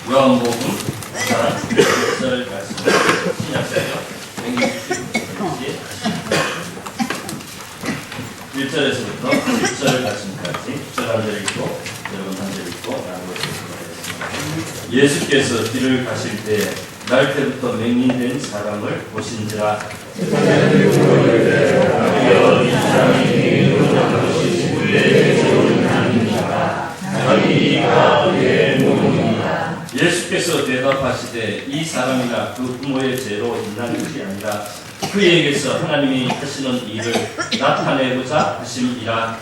요한복음 4장 1절 말씀 신약성경 160페이지 1절에서부터 10절 말씀까지 저 한 절 읽고 여러분 한 절 읽고 나누겠습니다. 예수께서 길을 가실 때 날 때부터 맹인된 사람을 보신지라. 예수께서 대답하시되 이 사람이나 그 부모의 죄로 인한 것이 아니라 그에게서 하나님이 하시는 일을 나타내고자 하심이라.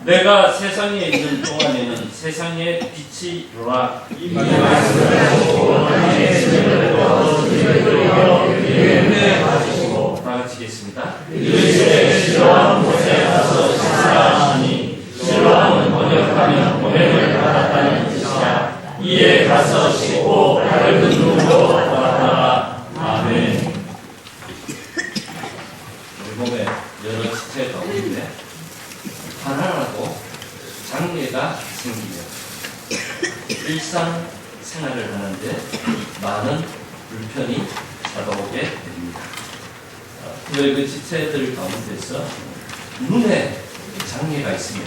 내가 세상에 있는 동안에는 세상의 빛이로라. 다 같이 읽겠습니다. 실로암 못에 가서 식사하시니 실로암은 번역하면 보냄을 받았다는 뜻이야. 이에 가서 씻고 밝은 눈으로 왔더라. 아멘. 우리 몸에 여러 지체가 있는데 하나라도 장애가 생기면 일상 생활을 하는데 많은 불편이 찾아오게 됩니다. 그 지체들 가운데서 눈에 장애가 있으면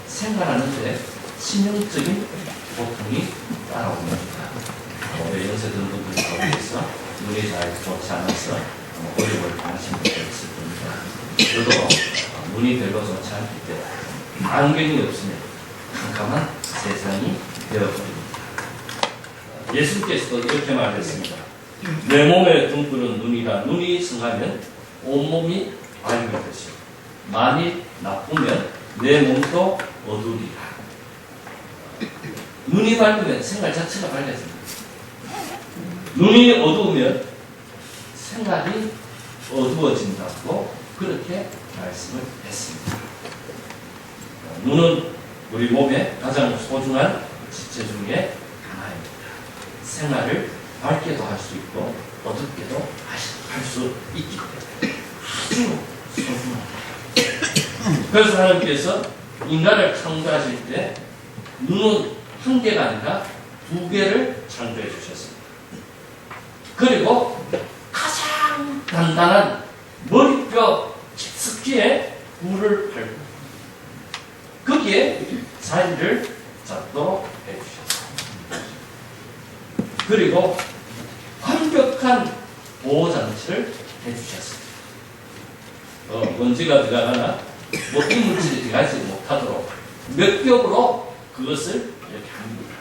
생활하는데 치명적인 고통이 따라옵니다. 우리 연세든 분들 가운데서 눈이 잘 좋지 않아서 어려움을 당하시는 분들 있을 겁니다. 저도 눈이 별로 좋지 않기 때문에 안경이 없으면 캄캄한 세상이 되어버립니다. 예수께서도 이렇게 말했습니다. 내 몸에 둥그런 눈이라. 눈이 성하면 온몸이 밝을 것이요 만일 나쁘면 내 몸도 어두우리라. 눈이 밝으면 생활 자체가 밝아집니다. 눈이 어두우면 생활이 어두워진다고 그렇게 말씀을 했습니다. 눈은 우리 몸의 가장 소중한 지체 중에 하나입니다. 생활을 밝게도 할 수 있고 어둡게도 할 수 있기 때문에 아주 소중합니다. 그래서 하나님께서 인간을 창조하실 때 눈은 한 개가 아니라 두 개를 창조해 주셨습니다. 그리고 가장 단단한 머리뼈 깊숙이에 물을 팔고 거기에 자리를 잡도록 해주셨습니다. 그리고 완벽한 보호장치를 해주셨습니다. 먼지가 들어가거나 이물질이 들어가지 못하도록 몇 겹으로 그것을 이렇게 합니다.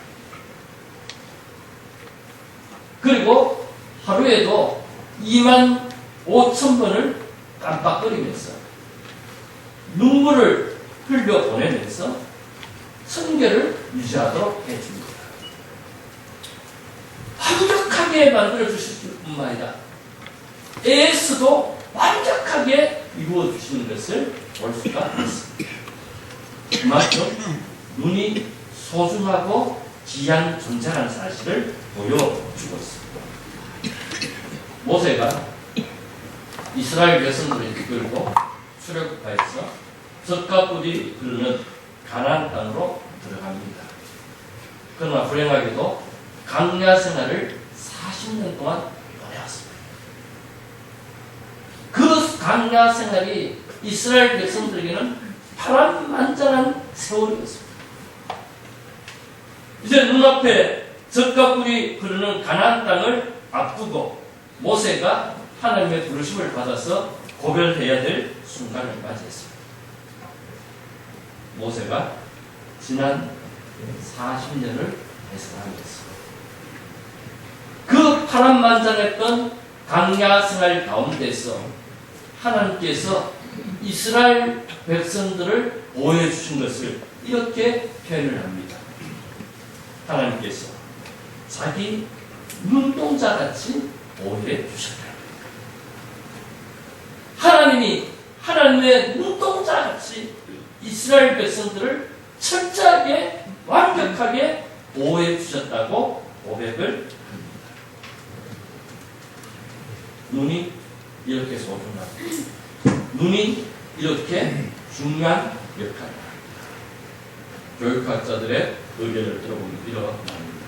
그리고 하루에도 25,000번을 깜빡거리면서 눈물을 흘려보내면서 청결을 유지하도록 해줍니다. 완벽하게 만들어주실 뿐만 아니라 AS도 완벽하게 이루어주시는 것을 볼 수가 있습니다. 그만큼 눈이 소중하고 귀한 존재라는 사실을 보여주고 있습니다. 모세가 이스라엘 백성들을 이끌고 출애굽하여서 젖과 꿀이 흐르는 가나안 땅으로 들어갑니다. 그러나 불행하게도 광야 생활을 40년 동안 보내왔습니다. 그 광야 생활이 이스라엘 백성들에게는 파란만장한 세월이었습니다. 이제 눈앞에 젖과 꿀이 흐르는 가나안 땅을 앞두고 모세가 하나님의 부르심을 받아서 고별해야 될 순간을 맞이했습니다. 모세가 지난 40년을 해산하였습니다. 그 파란만장했던 광야 생활 가운데서 하나님께서 이스라엘 백성들을 보호해 주신 것을 이렇게 표현을 합니다. 하나님께서 자기 눈동자같이 보호해 주셨다. 하나님이 하나님의 눈동자같이 이스라엘 백성들을 철저하게 완벽하게 보호해 주셨다고 고백을 합니다. 눈이 이렇게 소중하다. 눈이 이렇게 중요한 역할이다. 교육학자들의 의견을 들어보면 이런 말입니다.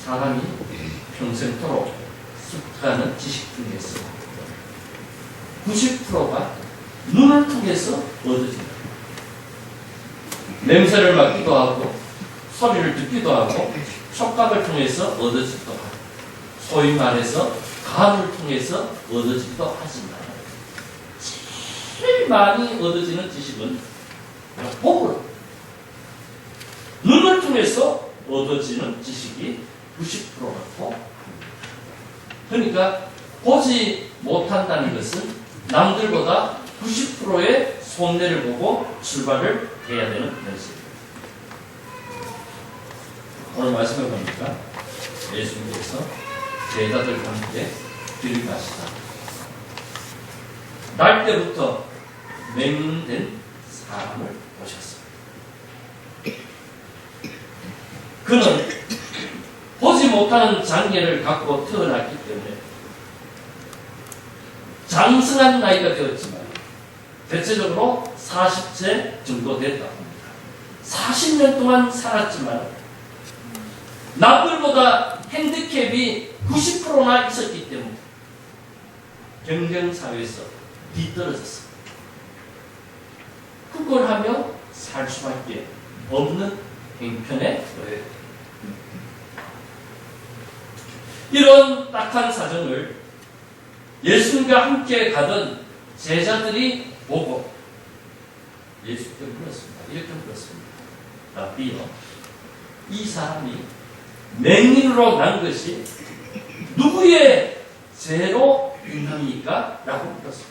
사람이 평생토록 습득하는 지식 중에서 90%가 눈을 통해서 얻어진다. 냄새를 맡기도 하고 소리를 듣기도 하고 촉각을 통해서 얻어지기도 하고 소위 말해서 감을 통해서 얻어지기도 하지만 제일 많이 얻어지는 지식은 보고 눈을 통해서 얻어지는 지식이 90%라고 합니다. 그러니까 보지 못한다는 것은 남들보다 90%의 손해를 보고 출발을 해야 되는 현실입니다. 오늘 말씀을 보니까 예수님께서 제자들과 함께 길을 가시다. 날 때부터 맹인된 사람을 보셨습니다. 그는 보지 못하는 장애를 갖고 태어났기 때문에 장성한 나이가 되었지만 대체적으로 40세 정도 됐다고 합니다. 40년 동안 살았지만 남들보다 핸디캡이 90%나 있었기 때문에 경쟁사회에서 뒤떨어졌습니다. 그걸 하며 살 수밖에 없는 형편에 놓여요. 이런 딱한 사정을 예수님과 함께 가던 제자들이 보고 예수께 물었습니다. 이렇게 물었습니다. 라비요, 이 사람이 맹인으로 난 것이 누구의 죄로 인합니까? 라고 물었습니다.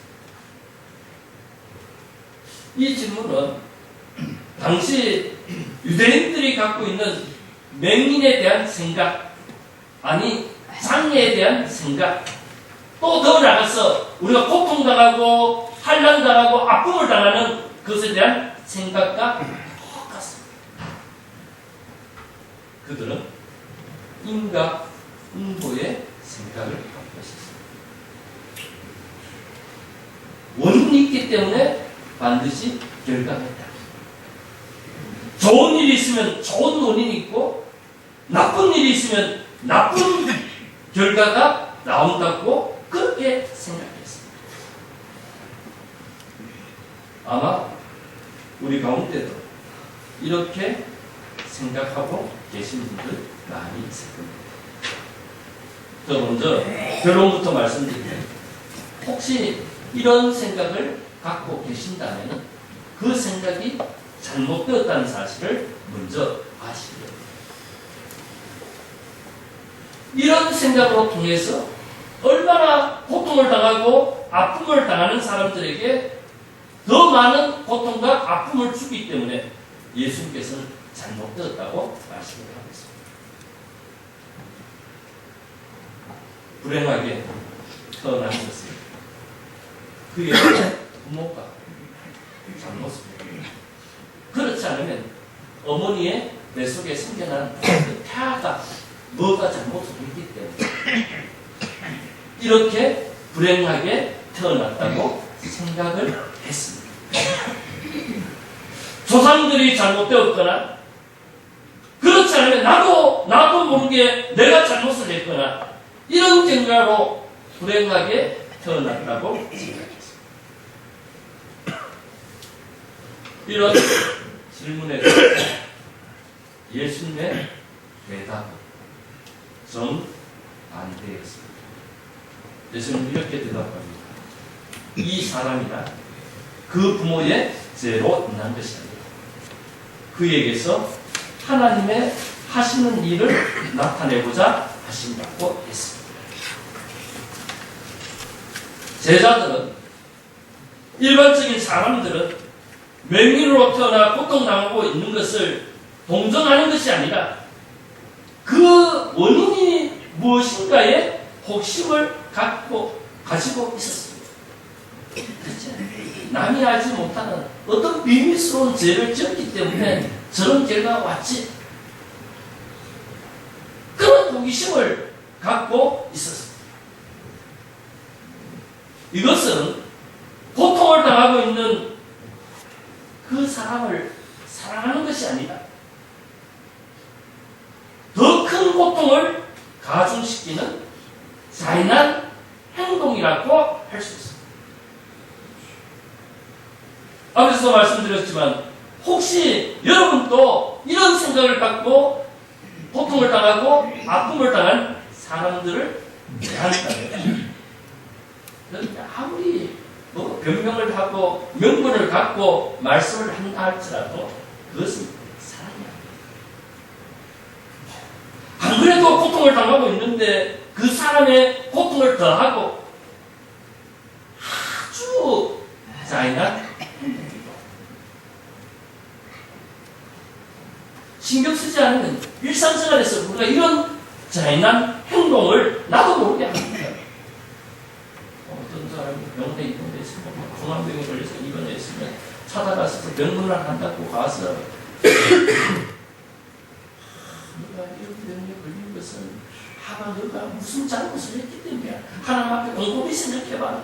이 질문은 당시 유대인들이 갖고 있는 맹인에 대한 생각, 아니 장애에 대한 생각, 또 더 나아가서 우리가 고통당하고 환난당하고 아픔을 당하는 것에 대한 생각과 똑같습니다. 그들은 인과응보의 생각을 갖고 있었습니다. 원인이 있기 때문에 반드시 결과가 있다. 좋은 일이 있으면 좋은 원인이 있고 나쁜 일이 있으면 나쁜 결과가 나온다고 그렇게 생각했습니다. 아마 우리 가운데도 이렇게 생각하고 계신 분들 많이 있을 겁니다. 저 먼저 결론부터 말씀드리면 혹시 이런 생각을 갖고 계신다면 그 생각이 잘못되었다는 사실을 먼저 아시기 바랍니다. 이런 생각으로 통해서 얼마나 고통을 당하고 아픔을 당하는 사람들에게 더 많은 고통과 아픔을 주기 때문에 예수님께서는 잘못되었다고 말씀을 하고 있습니다. 불행하게 태어난 것은 그의 부모가 잘못입니다. 그렇지 않으면 어머니의 뱃속에 생겨난 그 태아가 뭐가 잘못됐기 때문에 이렇게 불행하게 태어났다고 생각을 했습니다. 조상들이 잘못되었거나 그렇지 않으면 나도 모르게 내가 잘못을 했거나 이런 생각으로 불행하게 태어났다고 생각했습니다. 이런 질문에 대해서 예수님의 대답은 정반대였습니다. 예수님은 이렇게 대답합니다. 이 사람이나 그 부모의 죄로 인한 것이 아니라 그에게서 하나님의 하시는 일을 나타내고자 하신다고 했습니다. 제자들은, 일반적인 사람들은 맹인으로 태어나 고통당하고 있는 것을 동정하는 것이 아니라 그 원인이 무엇인가에 혹심을 가지고 있었습니다. 그렇죠? 남이 알지 못하는 어떤 비밀스러운 죄를 지었기 때문에 저런 결과가 왔지. 그런 호기심을 갖고 있었습니다. 이것은 고통을 당하고 있는 그 사람을 사랑하는 것이 아니라 더 큰 고통을 가중시키는 잔인한 행동이라고 할 수 있습니다. 앞에서도 말씀드렸지만 혹시 여러분도 이런 생각을 갖고 고통을 당하고 아픔을 당한 사람들을 대한다면 아무리 변명을 하고 명분을 갖고 말씀을 한다 할지라도 그것은 사랑이 아닙니다. 안 그래도 고통을 당하고 있는데 그 사람의 고통을 더하고 아주 잔인한 신경 쓰지 않으면 일상생활에서 우리가 이런 잔인한 행동을 나도 모르게 합니다. 어떤 사람이 병원에 입원돼 있으면 공황병에 걸려서 입원해 있으면 찾아가서 병문안 한다고 가서 내가 이런 병에 걸린 것은 하나 너가 무슨 잘못을 했기 때문이야. 하나님 앞에 곰곰이 생각해봐.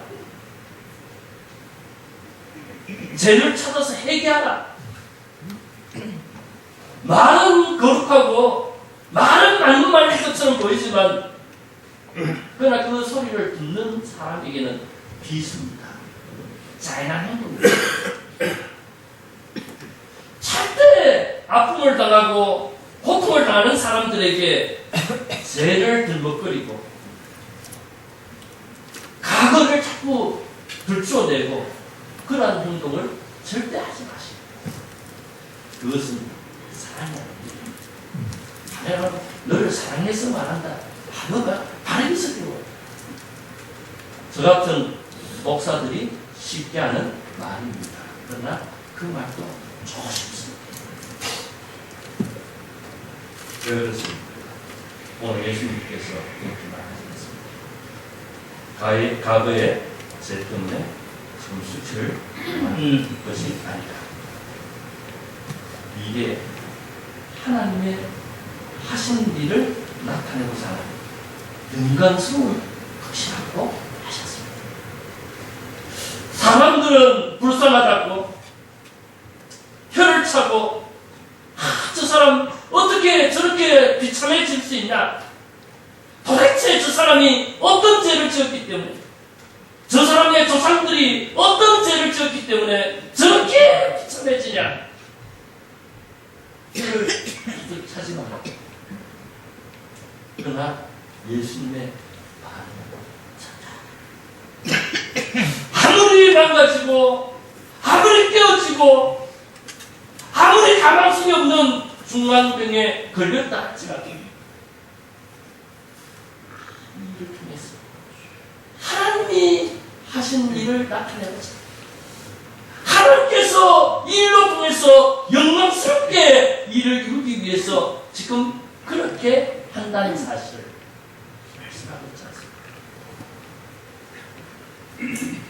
죄를 찾아서 회개하라. 말은 거룩하고 말은 맞는 말인 것처럼 보이지만 그러나 그 소리를 듣는 사람에게는 비수입니다. 잔인한 행동입니다. 절대 아픔을 당하고 고통을 당하는 사람들에게 죄를 들먹거리고 과거를 자꾸 들추어내고 그러한 행동을 절대 하지 마시고 그것은 사랑이 아닙니다. 내가 너를 사랑해서 말한다. 너가 바람에서 배워요. 저 같은 목사들이 쉽게 하는 말입니다. 그러나 그 말도 조심스럽게. 왜 그렇습니까? 오늘 예수님께서 이렇게 말하셨습니다. 과거에 죄 때문에 점수치를 받는 것이 아니다. 이게 하나님의 하신 일을 나타내고자 하는 영광스러운 것이라고 하셨습니다. 사람들은 불쌍하다고 혀를 차고 저 사람 어떻게 저렇게 비참해질 수 있냐? 도대체 저 사람이 어떤 죄를 지었기 때문에 저 사람의 조상들이 어떤 죄를 지었기 때문에 저렇게 비참해지냐? 혀를 차지 마라. 그러나 예수님의 마음은 아무리 망가지고 아무리 깨어지고 아무리 가망성이 없는 중환병에 걸렸다 할지라도 이를 통해서 하나님이 하신 일을 나타내고자 하나님께서 이 일로 통해서 영광스럽게 일을 이루기 위해서 지금 그렇게 한다는 사실을 말씀하고 있지 않습니까?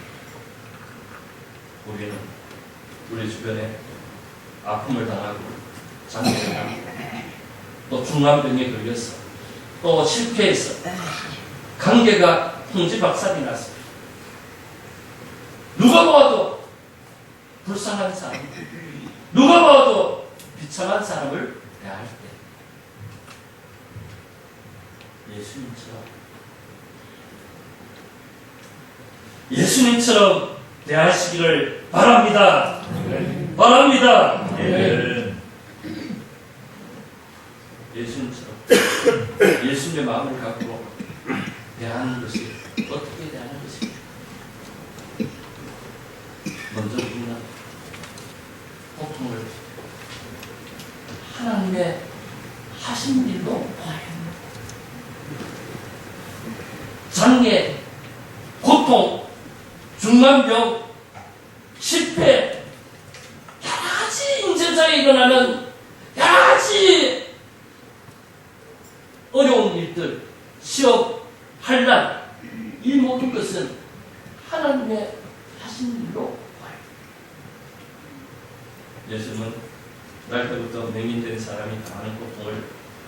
우리는 우리 주변에 아픔을 당하고 장애를 당하고 또 중환병에 걸려서 또 실패해서 관계가 풍지박살이 났습니다. 누가 봐도 불쌍한 사람, 누가 봐도 비참한 사람을 대할 때 예수님처럼 대하시기를 바랍니다. 바랍니다. 예수님처럼 예수님의 마음을 갖고 대하는 것이 어떻게 대하는 것입니까? 먼저 우리는 고통을 하나님의 하신 일로 봐야 합니다. 장애, 고통, 중환병, 실패, 여러 가지 인생사에 일어나는 여러 가지 어려운 일들, 시험, 환난, 이 모든 것은 하나님의 하신 일로 봐야 합니다. 예수님은 날 때부터 맹인된 사람이 당하는 고통을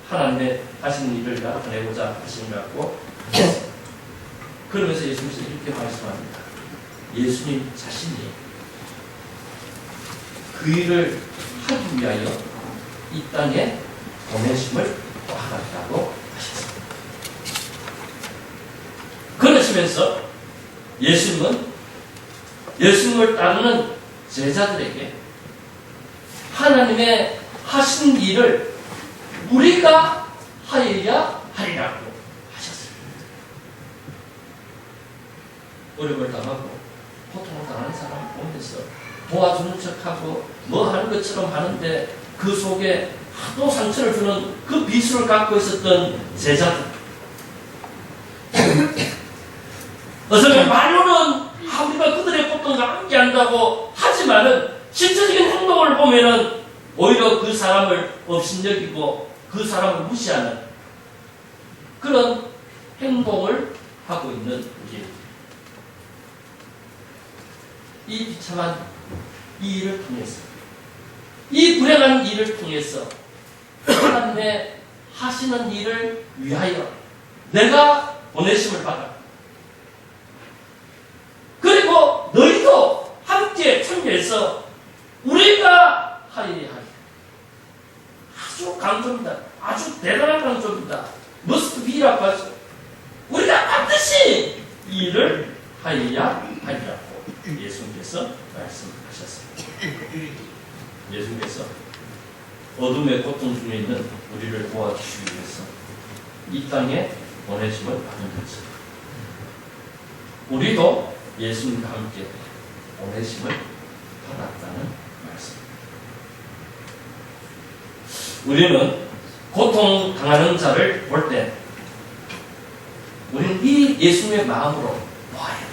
하나님의 하신 일을 나타내고자 하신 것 같고 그러면서 예수님께서 이렇게 말씀합니다. 예수님 자신이 그 일을 하기 위하여 이 땅에 보내심을 받았다고 하셨습니다. 그러시면서 예수님을 따르는 제자들에게 하나님의 하신 일을 우리가 하여야 하리라고 하셨어요. 어려움을 당하고 고통을 당하는 사람 보면서 도와주는 척하고 뭐 하는 것처럼 하는데 그 속에 하도 상처를 주는 그 비수를 갖고 있었던 제자들. 어쩌면 말로는 우리가 그들의 고통과 함께 한다고 하지만은 실제적인 행동을 보면은 오히려 그 사람을 업신여기고 그 사람을 무시하는 그런 행동을 하고 있는 우리. 이 비참한 이 일을 통해서, 이 불행한 일을 통해서 하나님의 하시는 일을 위하여 내가 보내심을 받아. 그리고 너희도 함께 참여해서 우리가 하여야 하리. 아주 강조입니다. 아주 대단한 강조입니다. must be라고 하죠. 우리가 반드시 이 일을 하여야 하리라고 예수님께서 말씀하셨습니다. 예수님께서 어둠의 고통 중에 있는 우리를 도와주시기 위해서 이 땅에 보내심을 받은 것입니다. 우리도 예수님과 함께 보내심을 받았다는 말씀입니다. 우리는 고통 당하는 자를 볼 때 우리는 이 예수님의 마음으로 보아야 합니다.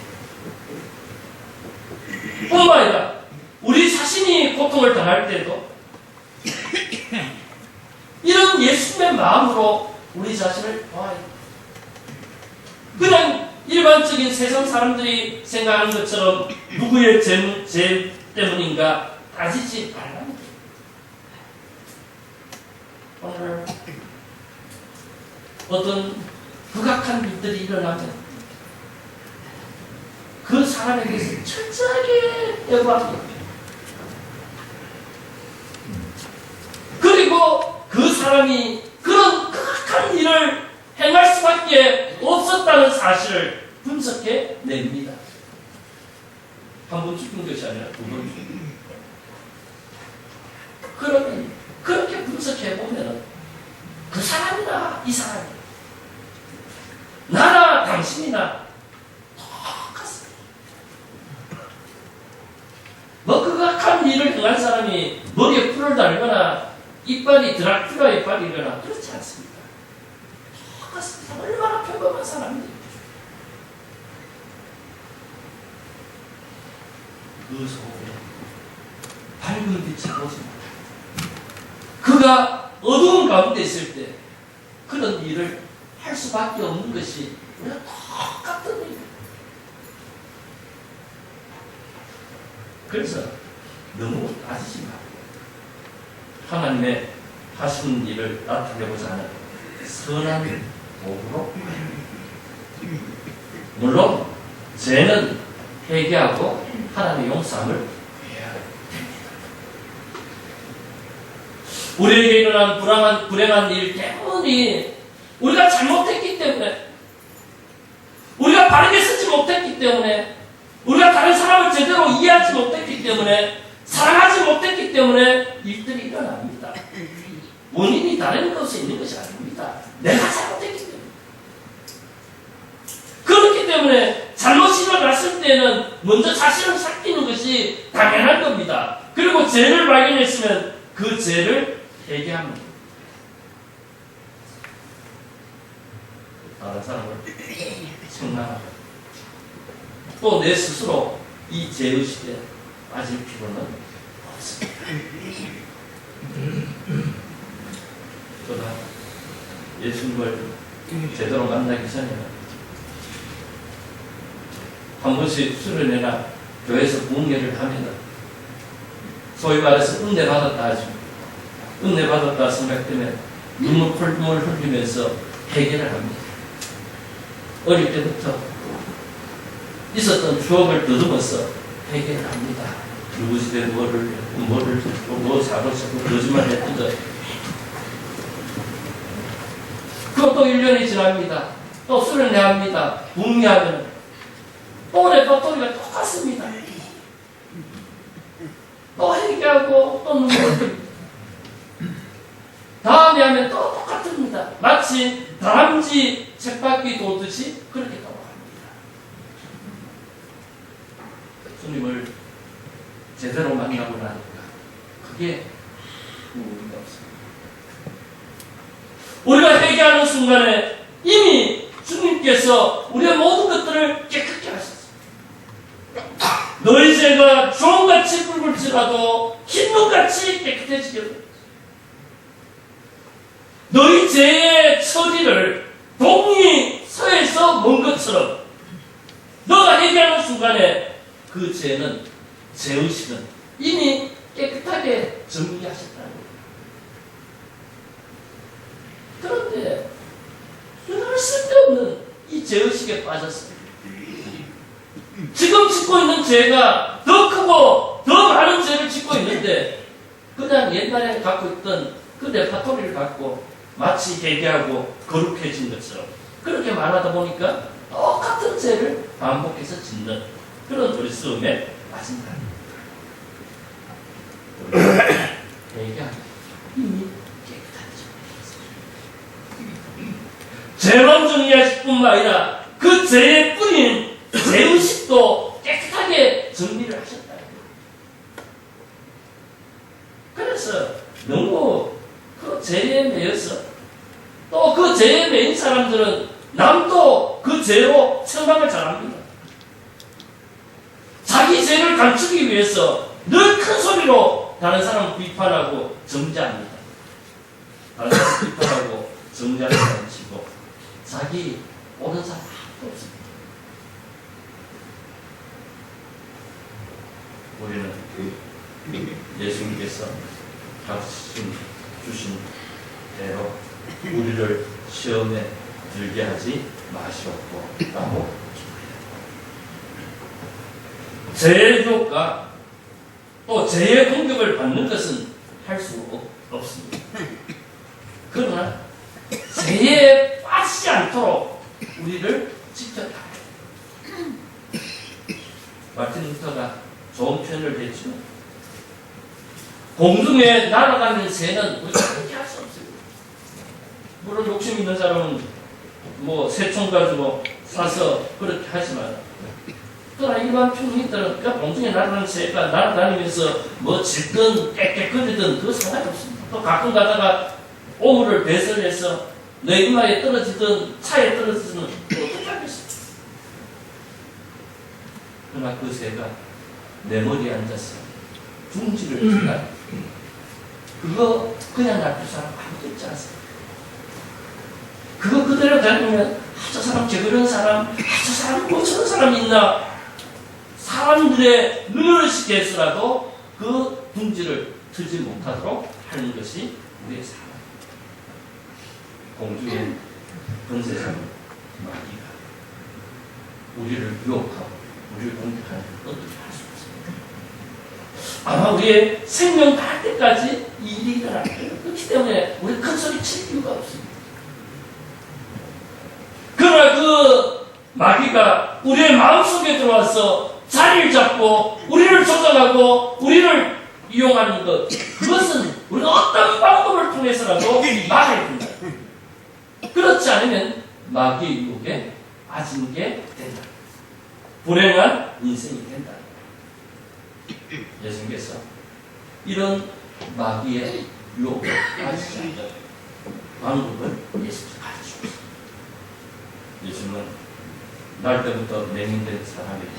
뿐만 아니라 우리 자신이 고통을 당할 때도 이런 예수님의 마음으로 우리 자신을 보아야 합니다. 그냥 일반적인 세상 사람들이 생각하는 것처럼 누구의 죄 때문인가 따지지 말랍니다. 오늘 어떤 극악한 일들이 일어나면 그 사람에 대해서 철저하게 여부합니다. 그리고 그 사람이 그런 극악한 일을 행할 수밖에 없었다는 사실을 분석해 냅니다. 한 번 죽은 것이 아니라 두 번 죽은. 그러면 그렇게 분석해 보면 그 사람이나 이 사람이 나나 당신이나 똑같습니다. 뭐 극악한 일을 행한 사람이 머리에 풀을 달거나 이빨이 드라큘라 이빨이거나 그렇지 않습니다. 똑같습니다. 얼마나 평범한 사람인지. 그 속에 밝은 빛을 보지 못합니다. 그가 어두운 가운데 있을 때 그런 일을 할 수밖에 없는 것이 우리가 똑같은 일입니다. 그래서 너무 따지지 말고 하나님의 하시는 일을 나타내고자 하는 선한 도구로, 물론 죄는 회개하고 하나님의 용서함을 구해야 됩니다. 우리에게 일어난 불행한 일 때문에 우리가 잘못했기 때문에, 우리가 바르게 쓰지 못했기 때문에, 우리가 다른 사람을 제대로 이해하지 못했기 때문에, 사랑하지 못했기 때문에 일들이 일어납니다. 원인이 다른 것에 있는 것이 아닙니다. 내가 잘못했기 때문에. 그렇기 때문에 잘못이 일어났을 때는 먼저 자신을 살피는 것이 당연한 겁니다. 그리고 죄를 발견했으면 그 죄를 회개합니다. 다른 사람을 성난하고 또 내 스스로 이 죄의식에 빠질 필요는 없습니다. 그러나 예수님을 제대로 만나기 전에는 한 번씩 수련회나 교회에서 공예를 하면은 소위 말해서 은혜 받았다 하죠. 은혜 받았다 생각되면 눈물 흘리면서 회개를 합니다. 어릴 때부터 있었던 추억을 더듬어서 회개를 합니다. 누구 집에 뭐를 뭐 사고 싶고 거짓말 했던 거. 그것도 1년이 지납니다. 또 술을 내합니다. 붕괴하면 또 레퍼토리가 똑같습니다. 또 회개하고 또 눈물을 흘립니다. 다음에 하면 또 똑같습니다. 마치 다람쥐 쳇바퀴 돌듯이 그렇게 돌아갑니다. 주님을 제대로 만나고 나니까 그게 의미가 없습니다. 우리가 회개하는 순간에 이미 주님께서 우리의 모든 것들을 깨끗게 하셨습니다. 너희 죄가 주홍같이 붉을지라도 흰눈같이 깨끗해지게 됩니다. 너희 죄의 처리를 동이 서에서 먼 것처럼 너가 회개하는 순간에 그 죄는, 죄의식은 이미 깨끗하게 정리하셨다는 거예요. 그런데 늘 쓸데없는 이 죄의식에 빠졌습니다. 지금 짓고 있는 죄가 더 크고 더 많은 죄를 짓고 있는데 그냥 옛날에 갖고 있던 그 레파토리를 갖고 마치 회개하고 거룩해진 것처럼 그렇게 말하다 보니까 똑같은 죄를 반복해서 짓는 그런 어리석음에 빠진다. 회개하면 이미 깨끗하죠. 죄만 정리하실 뿐만 아니라 그 죄의 뿌린 죄의식도 깨끗하게 정리를 하셨다. 그래서 너무 그 죄에 매여서 또 그 죄에 매인 사람들은 남도 그 죄로 생각을 잘합니다. 자기 죄를 감추기 위해서 늘 큰 소리로 다른 사람 비판하고 정죄합니다. 다른 사람 비판하고 정죄하는 사람 치고 자기 옳은 사람 아무도 없습니다. 우리는 예수님께서 주신 대로 우리를 시험에 들게 하지 마시옵고 라고 죄의 유혹과 또 죄의 공격을 받는 것은 할 수 없습니다. 그러나 죄에 빠지지 않도록 우리를 지켜야 해요. 마틴 루터가 좋은 표현을 했죠. 공중에 날아가는 새는 우리가 그렇게 할 수 없어요. 물론 욕심 있는 사람은 뭐 새총 가지고 사서 그렇게 하지만 그러나 일반 평민들은 공중에 날아가는 새가 날아다니면서 뭐 짖든 깨끗거리든 그 상관이 없습니다. 또 가끔 가다가 오물을 배설해서 내 이마에 떨어지든 차에 떨어지든 어떻게 하겠습니까? 그러나 그 새가 내 머리에 앉아서 둥지를 튼다. 그거 그냥 놔둘 사람 아무도 있지 않습니까? 그거 그대로 다니면 저 사람 저런 사람, 저 사람 뭐 저런 사람이 있나? 사람들의 눈을 쉽게 해서라도 그 둥지를 틀지 못하도록 하는 것이 우리의 삶. 공중에 번세상 마귀가 우리를 유혹하고 우리를 공격하는 어떻게 할 수 없습니다. 아마 우리의 생명 닿을 때까지 이 일이 일어날 거예요. 그렇기 때문에 우리 큰 소리 칠 이유가 없습니다. 그러나 그 마귀가 우리의 마음속에 들어와서 자리를 잡고 우리를 조작하고 우리를 이용하는 것, 그것은 우리가 어떤 방법을 통해서라도 막아야 된다. 그렇지 않으면 마귀의 유혹에 빠지는 게 된다. 불행한 인생이 된다. 예수님께서 이런 마귀의 유혹에 빠지지 않는 방법을 예수님께서 가르치셨습니다. 예수님은 날 때부터 맹인된 사람에게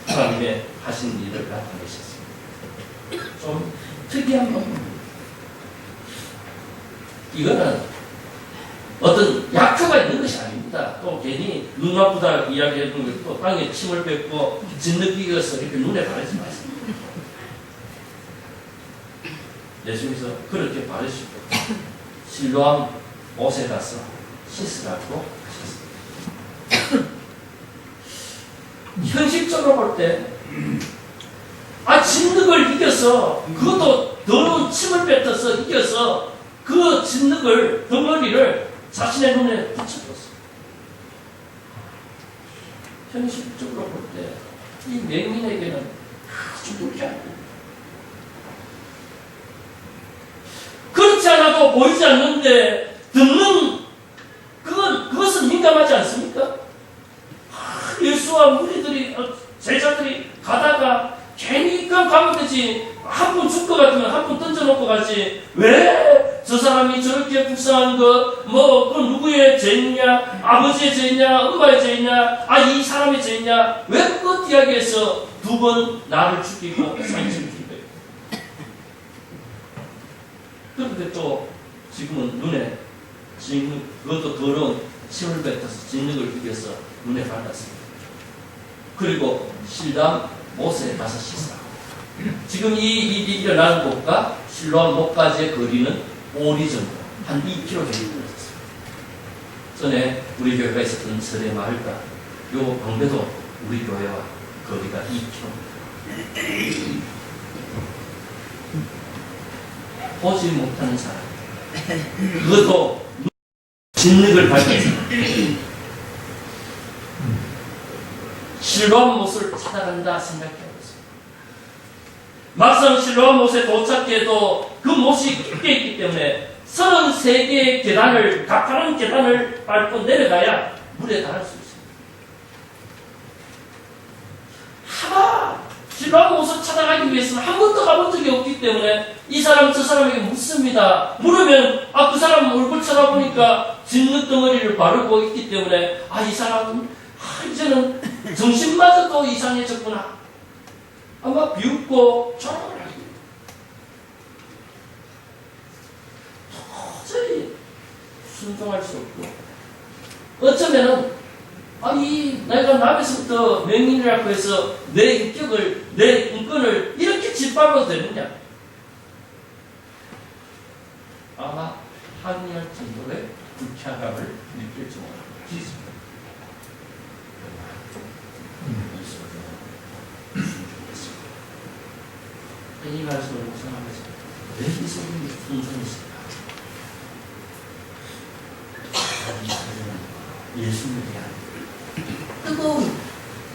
하나님의 하신 일을 나타내셨습니다. 좀 특이한 방법입니다. 이거는 어떤 약효가 있는 것이 아닙니다. 또 괜히 눈 아프다 이야기해주는 것도 땅에 침을 뱉고 진느끼기어서 이렇게 눈에 바르지 마십니다. 예수님께서 그렇게 바르시고 실로암 옷에 가서 씻으라고 하셨습니다. 현실적으로 볼 때, 진흙을 이겨서, 그것도 더러운 침을 뱉어서 이겨서, 그 진흙을, 덩어리를 자신의 눈에 붙여줬어. 현실적으로 볼 때, 이 맹인에게는 아주 불쾌한 거예요. 그렇지 않아도 보이지 않는데, 듣는, 그것은 민감하지 않습니까? 예수와 무리들이, 제자들이 가다가 괜히 가면 되지. 한 분 줄 것 같으면 한 분 던져놓고 가지. 왜 저 사람이 저렇게 불쌍한 거, 그 누구의 죄냐, 아버지의 죄냐, 엄마의 죄냐, 이 사람의 죄냐, 왜 그것 이야기해서 두 번 나를 죽이고 상심을 준 거예요. 그런데 또 지금은 눈에 그것도 더러운 침을 뱉어서 진흙을 이겨서 눈에 밝았습니다. 그리고 실람 못에 가서 씻으라고. 지금 이 일이 일어나는 곳과 실로암 못까지의 거리는 오리 정도, 한 2km 정도 떨어졌습니다. 전에 우리 교회가 있었던 설의 마을과 요 방배도 우리 교회와 거리가 2km. 보지 못하는 사람, 그것도 진흙을 밟은 사람, 실로암 못을 찾아간다 생각해보세요. 막상 실로암 못에 도착해도 그 못이 깊게 있기 때문에 33개의 계단을, 가파른 계단을 밟고 내려가야 물에 닿을 수 있습니다. 실로암 못을 찾아가기 위해서는 한 번도 가본 적이 없기 때문에 이 사람 저 사람에게 묻습니다. 물으면 그 사람 얼굴 쳐다보니까 진흙 덩어리를 바르고 있기 때문에 이 사람은 이제는 정신마저도 이상해졌구나. 아마 비웃고 조롱을 하기. 도저히 순종할 수 없고, 어쩌면은 내가 남에서부터 맹인이라고 해서 내 인격을, 내 인권을 이렇게 짓밟아도 되느냐? 아마 항의할 정도의 불쾌함을 느낄 줄 모르겠습니다. 이 말씀을 묵상하면서 왜 이 소리가 풍성했을까? 예수님에 대한 뜨거운,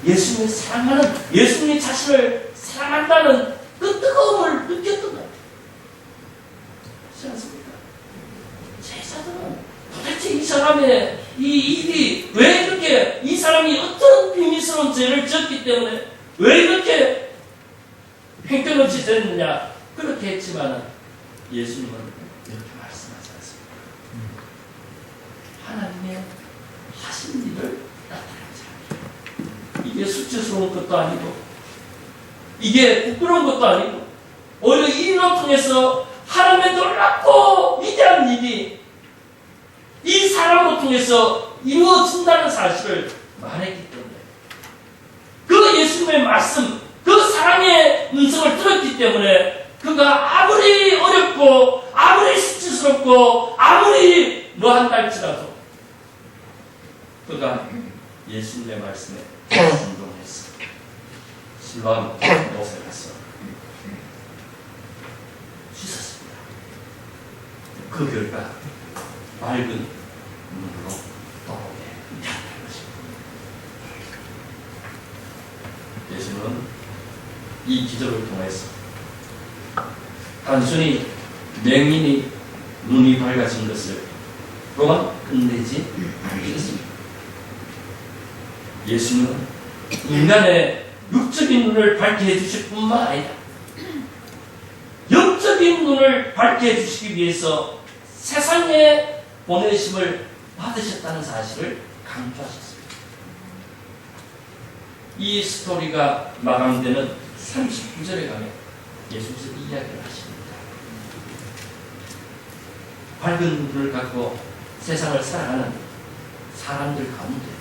예수님을 사랑하는, 예수님이 자신을 사랑한다는 그 뜨거움을 느꼈던 거예요. 그렇지 않습니까? 제자들은 도대체 이 사람의 이 일이 왜 이렇게, 이 사람이 어떤 비밀스러운 죄를 지었기 때문에 왜 이렇게 형편없이 됐느냐, 그렇게 했지만 예수님은 이렇게 말씀하지 않습니다. 하나님의 하신 일을 나타내지 않아요. 이게 수치스러운 것도 아니고 이게 부끄러운 것도 아니고 오히려 이 일을 통해서 하나님의 놀랍고 위대한 일이 이 사람으로 통해서 이루어진다는 사실을 말했기 때문에 그 예수님의 말씀, 그 사랑의 음성을 들었기 때문에 그가 아무리 어렵고 아무리 수치스럽고 아무리 뭐한다 할지라도 그가 예수님의 말씀에 순종했어. 실로암 못에 가서 씻었습니다. 그 결과 맑은 눈으로 떠오르게 되었다는 것입니다. 예수는 이 기적을 통해서 단순히 맹인이 눈이 밝아진 것을 또한 끝내지 않으셨습니다. 예수는 인간의 육적인 눈을 밝게 해주실 뿐만 아니라 영적인 눈을 밝게 해주시기 위해서 세상에 보내심을 받으셨다는 사실을 강조하셨습니다. 이 스토리가 마감되는 39절에 가면 예수께서 이야기를 하십니다. 밝은 눈을 갖고 세상을 살아가는 사람들 가운데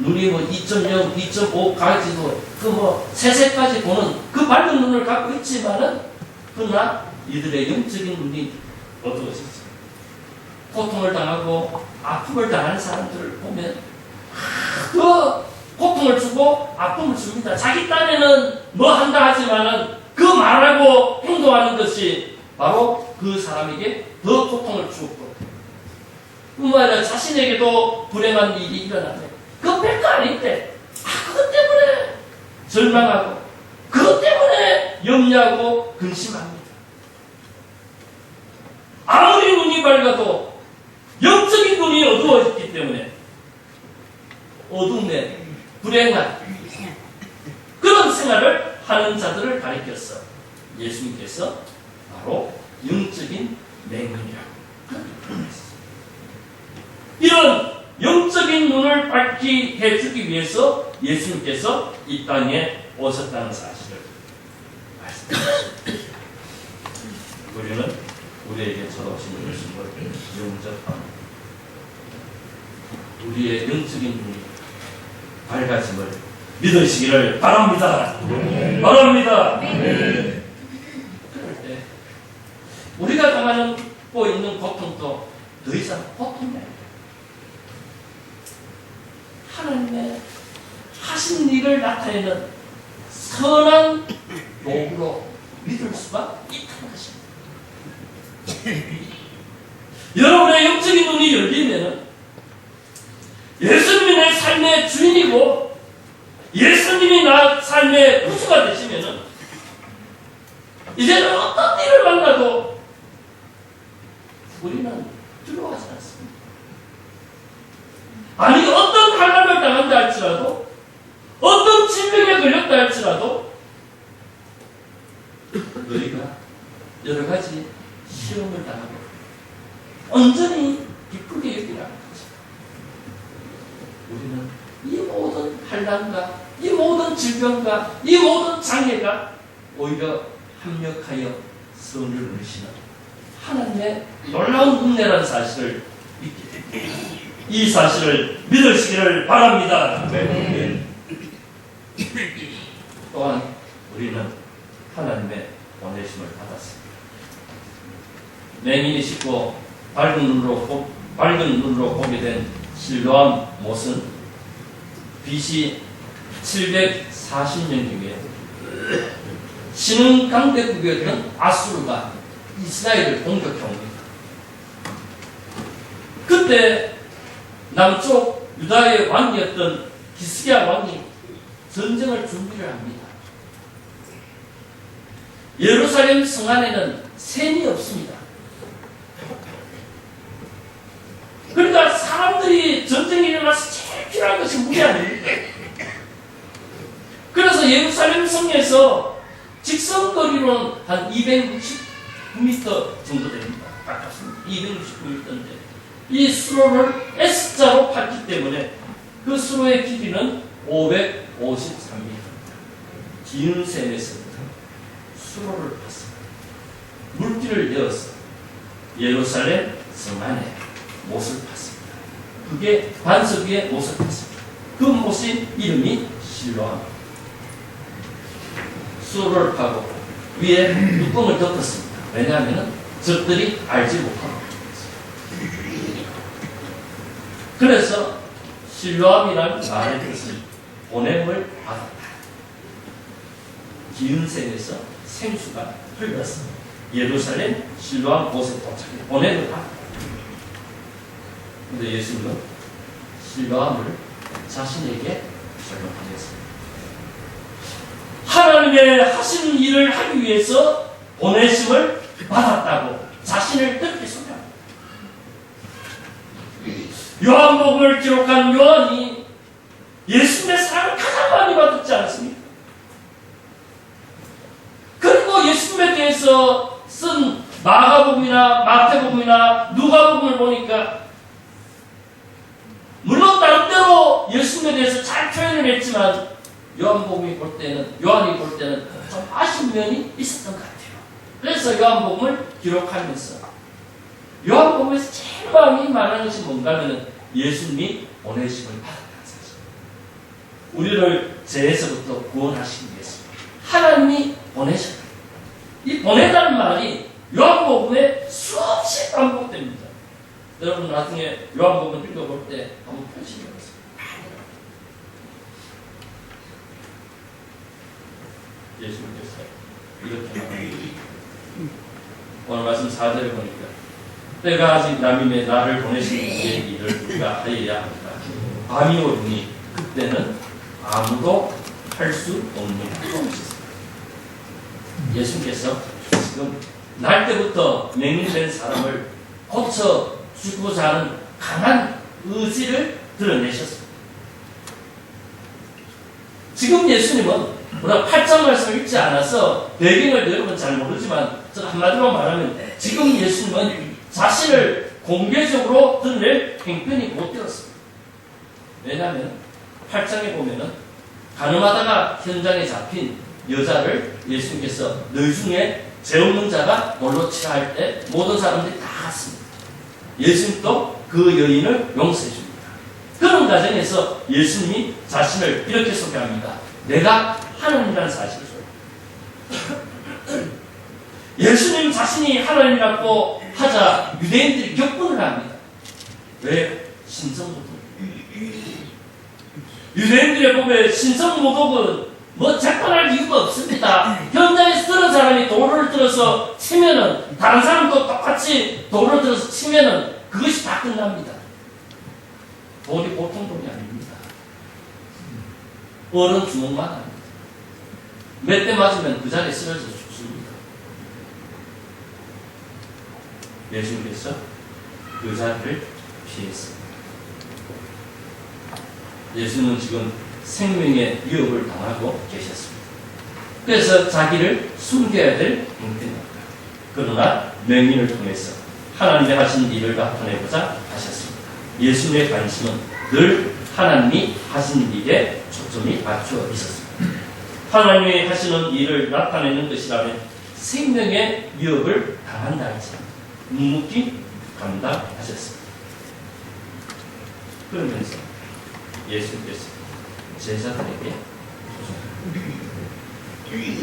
눈이 2.0, 2.5까지도 세세까지 보는 그 밝은 눈을 갖고 있지만은 그러나 이들의 영적인 눈이 어두워졌어요. 고통을 당하고 아픔을 당하는 사람들을 보면 그 고통을 주고 아픔을 줍니다. 자기 딴에는 뭐 한다 하지만은 그 말하고 행동하는 것이 바로 그 사람에게 더 고통을 주었고, 뿐만 아니라 자신에게도 불행한 일이 일어나네. 그거 별거 아닌데, 그것 때문에 절망하고, 그것 때문에 염려하고 근심합니다. 아무리 눈이 밝아도 영적인 눈이 어두워졌기 때문에 어둠에 불행한 그런 생활을 하는 자들을 가리켰어. 예수님께서 바로 영적인 맹인이라고. 이런 영적인 눈을 밝게 해주기 위해서 예수님께서 이 땅에 오셨다는 사실을 말씀하십니다. 우리는 우리에게 찾아오신 예수님을 영접합니다. 우리의 영적인 눈이 밝아짐을 믿으시기를 바랍니다. 바랍니다. 그럴 때 우리가 당하고 있는 고통도 더 이상 고통이 아닙니다. 하나님의 하신 일을 나타내는 선한 도구로 믿을 수가 있다는 것입니다. 여러분의 영적인 눈이 열리면은 예수님이 내 삶의 주인이고 예수님이 나 삶의 구주가 되시면은 이제는 어떤 일을 만나도 우리는 두려워하지 않습니다. 아니 어떤 환난을 당한다 할지라도 어떤 질병에 걸렸다 할지라도 너희가 여러 가지 시험을 당하고 온전히 기쁘게 여기라는 거죠. 우리는 이 모든 환난과 이 모든 질병과 이 모든 장애가 오히려 합력하여 선을 누리시는 하나님의 놀라운 은혜라는 사실을 믿게 됩니다. 이 사실을 믿으시기를 바랍니다. 네. 또한 우리는 하나님의 보내심을 받았습니다. 맹인이시고 밝은 눈으로 보게 된 실로암 못은 BC 740년경에 신흥 강대국이었던 아수르가 이스라엘을 공격해옵니다. 그때 남쪽 유다의 왕이었던 히스기야 왕이 전쟁을 준비를 합니다. 예루살렘 성 안에는 샘이 없습니다. 그러니까 사람들이 전쟁이 일어나서 제일 필요한 것이 물이 아닙니까? 그래서 예루살렘 성에서 직선거리로는 한 269m 정도 됩니다. 가깝습니다. 269m인데 이 수로를 S자로 팠기 때문에 그 수로의 길이는 553m입니다. 긴 샘에서부터 수로를 팠습니다. 물길을 내어서 예루살렘 성 안에 못을 팠습니다. 그게 반석 위에 못을 팠습니다. 그 못의 이름이 실로암. 수로를 파고 위에 뚜껑을 덮었습니다. 왜냐하면 적들이 알지 못하고. 그래서 실로암이라는 말의 뜻은 보냄을 받았다. 긴 샘에서 생수가 흘렀어 예루살렘 실로암 곳에 도착해 보냄을 받았다. 그런데 예수님은 실로암을 자신에게 설명하셨습니다. 하나님의 하시는 일을 하기 위해서 보내심을 받았다고 자신을 그렇게 소개합니다. 요한복음을 기록한 요한이 예수님의 사랑을 가장 많이 받았지 않습니까? 그리고 예수님에 대해서 쓴 마가복음이나 마태복음이나 누가복음을 보니까 물론 나름대로 예수님에 대해서 잘 표현을 했지만 요한이 볼 때는 좀 아쉬운 면이 있었던 것 같아요. 그래서 요한복음을 기록하면서 요한복음에서 제일 많이 말하는 것이 뭔가 하면 예수님이 보내심을 받았다는 사실. 우리를 죄에서부터 구원하시기 위해서 하나님이 보내셨다. 이 보내다는 말이 요한복음에 수없이 반복됩니다. 여러분 나중에 요한복음 읽어볼 때 한번 펼치셔보세요. 예수님께서 이렇게 말합니다. 오늘 말씀 4절을 보니까 때가 아직 남임에 나를 보내신 이의 일을 우리가 하여야 합니다. 밤이 오리니 그때는 아무도 할 수 없는 것이었습니다. 예수님께서 지금 날 때부터 맹인된 사람을 고쳐 주고자 하는 강한 의지를 드러내셨습니다. 지금 예수님은 우리가 8장 말씀을 읽지 않아서 배경을 여러분 잘 모르지만 한마디로 말하면 지금 예수님은 자신을 공개적으로 드러낼 행편이 못 되었습니다. 왜냐하면 8장에 보면은 가늠하다가 현장에 잡힌 여자를 예수님께서 너희 중에 죄 없는 자가 돌로 치라 할 때 모든 사람들이 다 갔습니다. 예수님도 그 여인을 용서해 줍니다. 그런 과정에서 예수님이 자신을 이렇게 소개합니다. 내가 하나님이라는 사실을 소개합니다. 예수님 자신이 하나님이라고 하자 유대인들이 격분을 합니다. 왜? 신성모독. 유대인들의 보면 신성모독은 뭐 재판할 이유가 없습니다. 현장에서 들은 사람이 돌을 들어서 치면은 다른 사람도 똑같이 돌을 들어서 치면은 그것이 다 끝납니다. 돌이 보통 돌이 아닙니다. 어른 주먹만 합니다. 몇 대 맞으면 그 자리에 쓰러져 죽습니다. 예수님께서 그 자리를 피했습니다. 예수님은 지금 생명의 위협을 당하고 계셨습니다. 그래서 자기를 숨겨야 될 형편입니다. 그러나 맹인을 통해서 하나님의 하신 일을 나타내고자 하셨습니다. 예수님의 관심은 늘 하나님이 하신 일에 초점이 맞춰 있었습니다. 하나님이 하시는 일을 나타내는 것이라면 생명의 위협을 당한다 할지 묵묵히 감당하셨습니다. 그러면서 예수님께서 제자들에게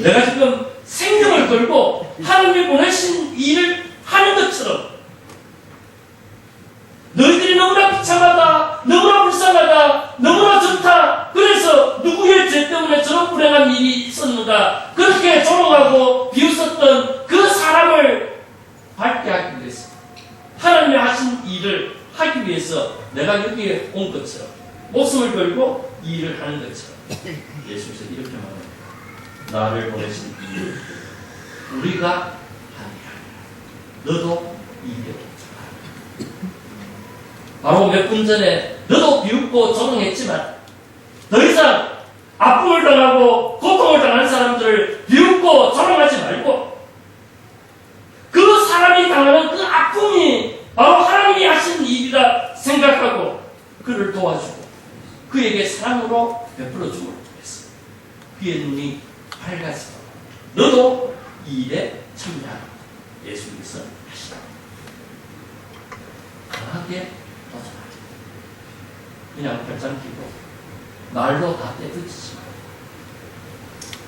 내가 지금 생명을 걸고 하나님이 보내신 일을 하는 것처럼 너희들이 너무나 비참하다, 너무나 불쌍하다, 너무나 좋다. 그래서 누구의 죄 때문에 저런 불행한 일이 있었는가 그렇게 조롱하고 비웃었던 그 사람을 밝게 하기 위해서 하나님이 하신 일을 하기 위해서 내가 여기에 온 것처럼 목숨을 걸고 이 일을 하는 것처럼 예수께서 이렇게 말합니다. 나를 보내신 이 일 우리가 하리라. 너도 이 일에 동참하라. 바로 몇 분 전에 너도 비웃고 조롱했지만 더 이상 아픔을 당하고 고통을 당한 사람들을 비웃고 조롱하지 말고 그 사람이 당하는 그 아픔이 바로 하나님이 하신 일이라 생각하고 그를 도와주고 그에게 사랑으로 베풀어 줌을 통해서 그의 눈이 밝아지고 너도 이 일에 참여하라. 예수님께서 하시라. 강하게 도전하라. 그냥 별장 끼고 말로 다 떼붙이지 마라.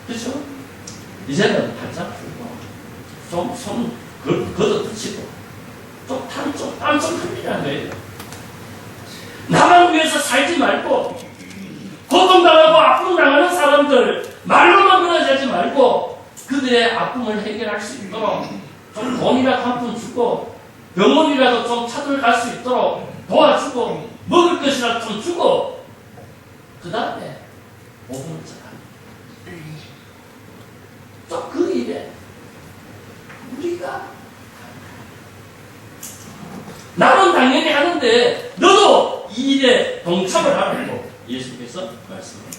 그렇죠? 이제는 발짝 풀고 좀 손 걷어붙이고 땀좀 흘리라는 거예요. 나만 위해서 살지 말고 고통당하고 아픔당하는 사람들 말로만 그러지 말고 그들의 아픔을 해결할 수 있도록 좀 돈이라도 한 푼 주고 병원이라도 좀 찾으러 갈 수 있도록 도와주고 먹을 것이라도 좀 주고 그 다음에 복음을 전합니다. 또 그 일에 우리가 나는 당연히 하는데 너도 이 일에 동참을 하라고 예수께서 말씀합니다.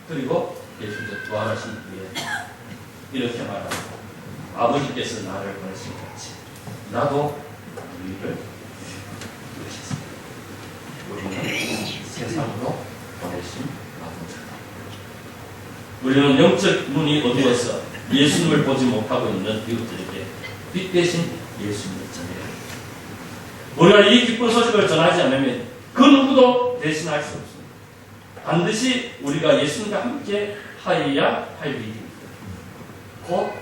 그리고 예수께서 부활하신 뒤에 이렇게 말합니다. 아버지께서 나를 보내신 같이 나도 너희를 부르셨습니다. 우리는 세상으로 보내신 아버지다. 우리는 영적 눈이 어두워서 예수님을 보지 못하고 있는 이웃들에게 빛 대신 예수님을 전해야 합니다. 우리가 이 기쁜 소식을 전하지 않으면 그 누구도 대신할 수 없습니다. 반드시 우리가 예수님과 함께 하여야 할 일입니다. 곧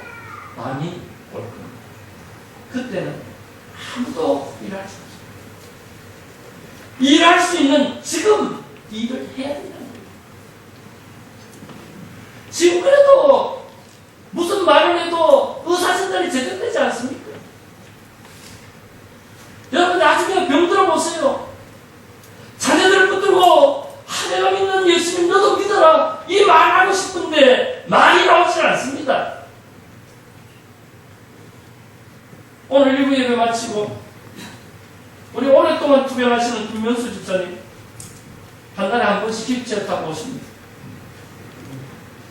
밤이 올 겁니다. 그때는 아무도 일할 수 없습니다. 일할 수 있는 지금 일을 해야 된다는 거예요. 지금 그래도 무슨 말을 해도 의사진단이 제대로 되지 않습니까? 여러분 나중에 병들어 보세요. 자녀들을 붙들고 내가 믿는 예수님 너도 믿어라 이 말하고 싶은데 말이 나오질 않습니다. 오늘 1부 예배 마치고 우리 오랫동안 투병하시는 김명수 집사님 한 달에 한 번씩 휠체어 타고 오십니다.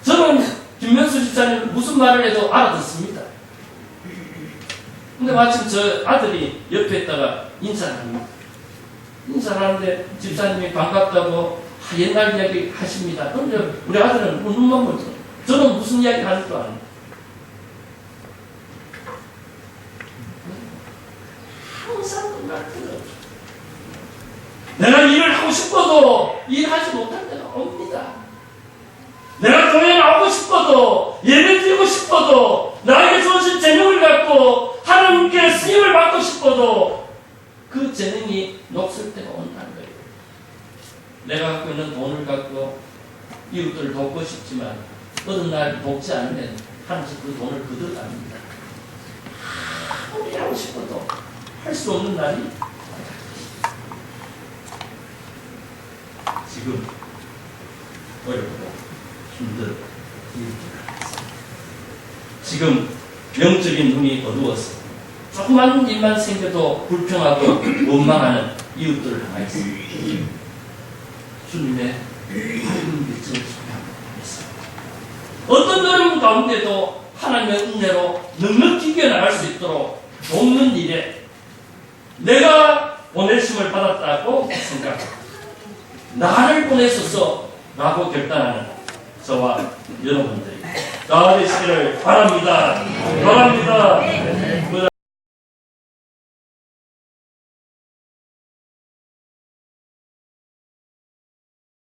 저는 김명수 집사님 무슨 말을 해도 알아듣습니다. 근데 마침 저 아들이 옆에 있다가 인사를 합니다. 인사를 하는데 집사님이 반갑다고 옛날 이야기 하십니다. 그런데 우리 아들은 눈만 보죠. 저는 무슨 이야기 하는 줄 아는데 항상 똑같아요. 내가 일을 하고 싶어도 일하지 못할 때가 옵니다. 내가 교회에 나오고 싶어도 예배 드리고 싶어도 나에게 주어진 재능을 갖고 하나님께 쓰임을 받고 싶어도 그 재능이 녹슬 때가 온다는 거예요. 내가 갖고 있는 돈을 갖고 이웃들을 돕고 싶지만 어느 날 돕지 않으면 하나님께서 그 돈을 거둬갑니다. 아무리 하고 싶어도 할 수 없는 날이 지금 어렵고 힘든 지금 영적인 눈이 어두워서 조그만 일만 생겨도 불평하고 원망하는 이웃들을 향해서 주님의 밝은 빛을 소개합니다. 어떤 어려움 가운데도 하나님의 은혜로 넉넉히 이겨나갈 수 있도록 돕는 일에 내가 보내심을 받았다고 생각합니다. 나를 보내소서 라고 결단하는 저와 여러분들이 다 되시기를 바랍니다.